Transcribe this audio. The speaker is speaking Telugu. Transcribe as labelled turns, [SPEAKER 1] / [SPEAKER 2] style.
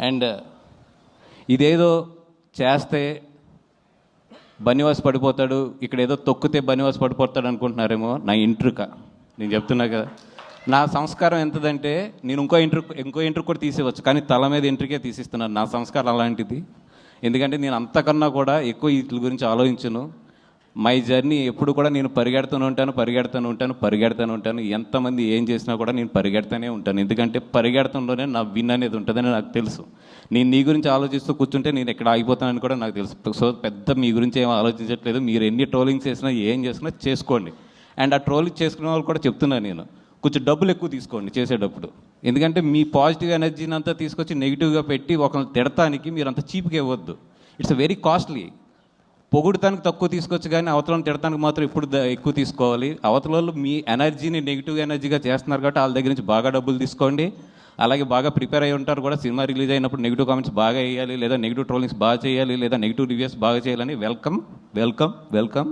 [SPEAKER 1] అండ్ ఇదేదో చేస్తే బనివాస్ పడిపోతాడు, ఇక్కడ ఏదో తొక్కితే బనివాస్ పడిపోతాడు అనుకుంటున్నారేమో. నా ఇంట్రుక నేను చెప్తున్నా కదా, నా సంస్కారం ఎంతదంటే నేను ఇంకో ఇంట్రుక్ కూడా తీసేవచ్చు, కానీ తల మీద ఇంట్రుకే తీసిస్తున్నాను. నా సంస్కారం అలాంటిది. ఎందుకంటే నేను అంతకన్నా కూడా ఎక్కువ వీటి గురించి ఆలోచించను. మై జర్నీ ఎప్పుడు కూడా నేను పరిగెడుతూనే ఉంటాను. ఎంతమంది ఏం చేసినా కూడా నేను పరిగెడుతూనే ఉంటాను. ఎందుకంటే పరిగెడతంలోనే నా విన్ అనేది ఉంటుందని నాకు తెలుసు. నేను నీ గురించి ఆలోచిస్తూ కూర్చుంటే నేను ఎక్కడ ఆగిపోతానని కూడా నాకు తెలుసు. సో పెద్ద మీ గురించి ఏం ఆలోచించట్లేదు. మీరు ఎన్ని ట్రోలింగ్స్ చేసినా ఏం చేసినా చేసుకోండి. అండ్ ఆ ట్రోలింగ్ చేసుకునే వాళ్ళు కూడా చెప్తున్నాను నేను, కొంచెం డబ్బులు ఎక్కువ తీసుకోండి చేసేటప్పుడు. ఎందుకంటే మీ పాజిటివ్ ఎనర్జీని అంతా తీసుకొచ్చి నెగిటివ్గా పెట్టి ఒకరిని తిడటానికి మీరు అంత చీప్గా ఇవ్వద్దు. It's very costly. పొగుడుతానికి తక్కువ తీసుకోవచ్చు, కానీ అవతలను తిడటానికి మాత్రం ఇప్పుడు ఎక్కువ తీసుకోవాలి. అవతలలో మీ ఎనర్జీని నెగిటివ్ ఎనర్జీగా చేస్తున్నారు కాబట్టి వాళ్ళ దగ్గర నుంచి బాగా డబ్బులు తీసుకోండి. అలాగే బాగా ప్రిపేర్ అయ్యి ఉంటారు కూడా. సినిమా రిలీజ్ అయినప్పుడు నెగిటివ్ కామెంట్స్ బాగా వేయాలి, లేదా నెగిటివ్ ట్రోలింగ్స్ బాగా చేయాలి, లేదా నెగిటివ్ రివ్యూస్ బాగా చేయాలని. వెల్కమ్.